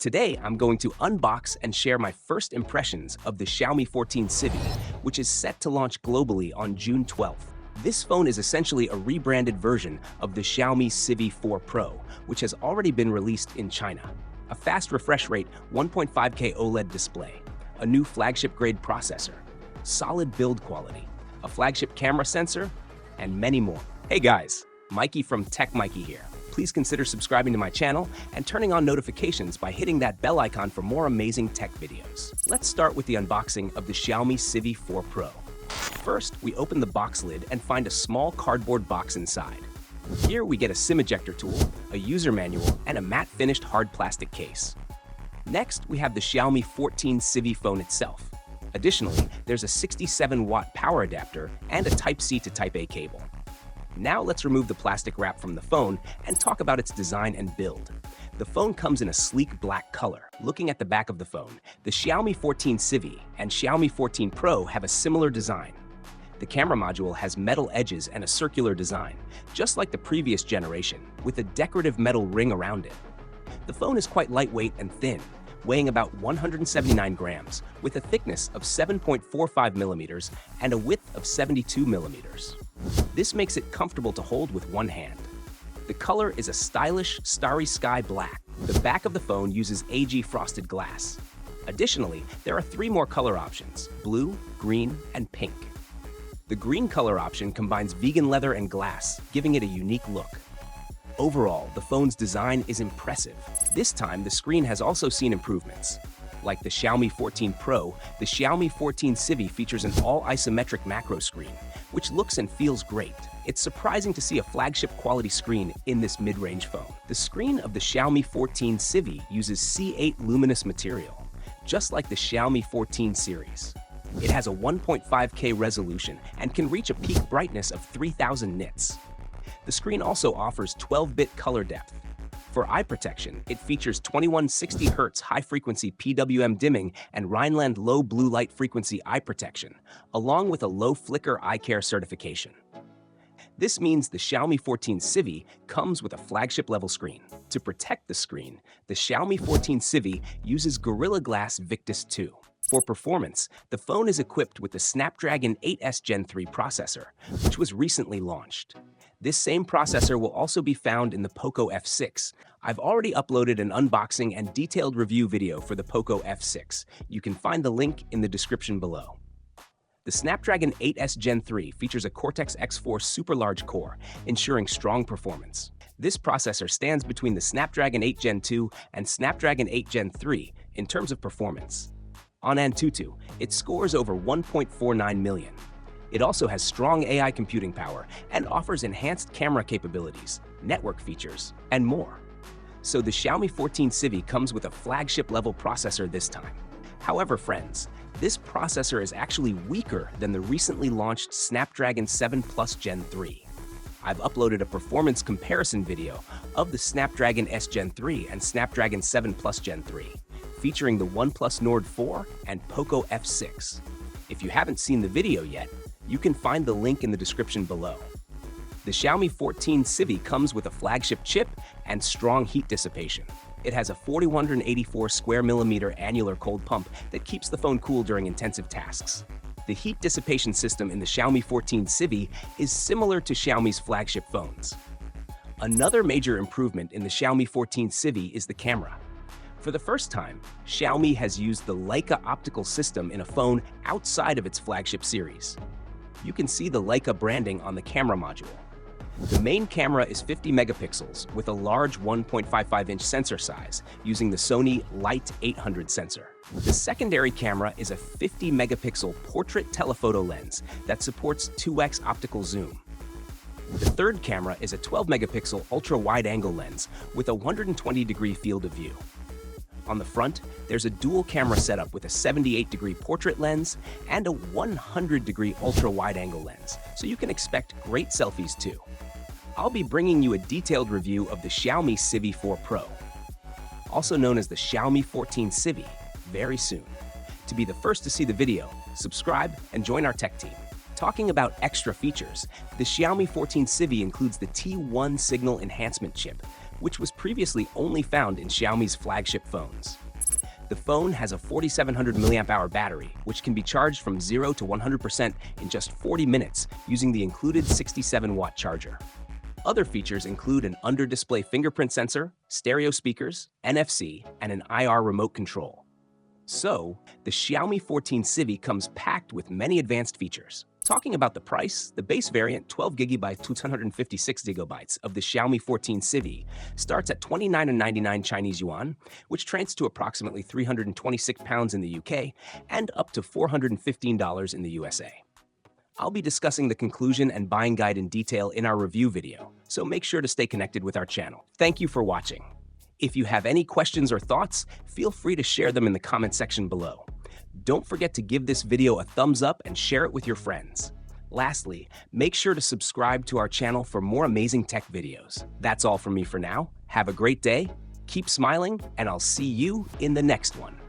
Today, I'm going to unbox and share my first impressions of the Xiaomi 14 Civi, which is set to launch globally on June 12th. This phone is essentially a rebranded version of the Xiaomi Civi 4 Pro, which has already been released in China. A fast refresh rate 1.5K OLED display, a new flagship-grade processor, solid build quality, a flagship camera sensor, and many more. Hey guys, Maiky from techmaiky here. Please consider subscribing to my channel and turning on notifications by hitting that bell icon for more amazing tech videos. Let's start with the unboxing of the Xiaomi Civi 4 Pro. First, we open the box lid and find a small cardboard box inside. Here we get a SIM ejector tool, a user manual, and a matte finished hard plastic case. Next, we have the Xiaomi 14 Civi phone itself. Additionally, there's a 67-watt power adapter and a Type-C to Type-A cable. Now let's remove the plastic wrap from the phone and talk about its design and build. The phone comes in a sleek black color. Looking at the back of the phone, the Xiaomi 14 Civi and Xiaomi 14 Pro have a similar design. The camera module has metal edges and a circular design, just like the previous generation, with a decorative metal ring around it. The phone is quite lightweight and thin, weighing about 179 grams, with a thickness of 7.45 millimeters and a width of 72 millimeters. This makes it comfortable to hold with one hand. The color is a stylish, starry sky black. The back of the phone uses AG frosted glass. Additionally, there are 3 more color options: blue, green, and pink. The green color option combines vegan leather and glass, giving it a unique look. Overall, the phone's design is impressive. This time, the screen has also seen improvements. Like the Xiaomi 14 Pro, the Xiaomi 14 Civi features an all-isometric macro screen, which looks and feels great. It's surprising to see a flagship-quality screen in this mid-range phone. The screen of the Xiaomi 14 Civi uses C8 luminous material, just like the Xiaomi 14 series. It has a 1.5K resolution and can reach a peak brightness of 3000 nits. The screen also offers 12-bit color depth. For eye protection, it features 2160 Hz high-frequency PWM dimming and Rhineland low blue light frequency eye protection, along with a low flicker eye care certification. This means the Xiaomi 14 Civi comes with a flagship-level screen. To protect the screen, the Xiaomi 14 Civi uses Gorilla Glass Victus 2. For performance, the phone is equipped with the Snapdragon 8S Gen 3 processor, which was recently launched. This same processor will also be found in the Poco F6. I've already uploaded an unboxing and detailed review video for the Poco F6. You can find the link in the description below. The Snapdragon 8S Gen 3 features a Cortex-X4 super large core, ensuring strong performance. This processor stands between the Snapdragon 8 Gen 2 and Snapdragon 8 Gen 3 in terms of performance. On Antutu, it scores over 1.49 million. It also has strong AI computing power and offers enhanced camera capabilities, network features, and more. So the Xiaomi 14 Civi comes with a flagship-level processor this time. However, friends, this processor is actually weaker than the recently launched Snapdragon 7 Plus Gen 3. I've uploaded a performance comparison video of the Snapdragon S Gen 3 and Snapdragon 7 Plus Gen 3, featuring the OnePlus Nord 4 and Poco F6. If you haven't seen the video yet, you can find the link in the description below. The Xiaomi 14 Civi comes with a flagship chip and strong heat dissipation. It has a 4184 square millimeter annular cold pump that keeps the phone cool during intensive tasks. The heat dissipation system in the Xiaomi 14 Civi is similar to Xiaomi's flagship phones. Another major improvement in the Xiaomi 14 Civi is the camera. For the first time, Xiaomi has used the Leica optical system in a phone outside of its flagship series. You can see the Leica branding on the camera module. The main camera is 50 megapixels with a large 1.55-inch sensor size using the Sony Light 800 sensor. The secondary camera is a 50 megapixel portrait telephoto lens that supports 2x optical zoom. The third camera is a 12 megapixel ultra-wide-angle lens with a 120-degree field of view. On the front, there's a dual camera setup with a 78-degree portrait lens and a 100-degree ultra-wide-angle lens, so you can expect great selfies too. I'll be bringing you a detailed review of the Xiaomi Civi 4 Pro, also known as the Xiaomi 14 Civi, very soon. To be the first to see the video, subscribe and join our tech team. Talking about extra features, the Xiaomi 14 Civi includes the T1 signal enhancement chip, which was previously only found in Xiaomi's flagship phones. The phone has a 4700 mAh battery, which can be charged from 0 to 100% in just 40 minutes using the included 67-watt charger. Other features include an under-display fingerprint sensor, stereo speakers, NFC, and an IR remote control. So, the Xiaomi 14 Civi comes packed with many advanced features. Talking about the price, the base variant 12GB 256GB of the Xiaomi 14 Civi starts at 29.99 Chinese yuan, which translates to approximately £326 in the UK and up to $415 in the USA. I'll be discussing the conclusion and buying guide in detail in our review video, so make sure to stay connected with our channel. Thank you for watching. If you have any questions or thoughts, feel free to share them in the comment section below. Don't forget to give this video a thumbs up and share it with your friends. Lastly, make sure to subscribe to our channel for more amazing tech videos. That's all from me for now. Have a great day, keep smiling, and I'll see you in the next one.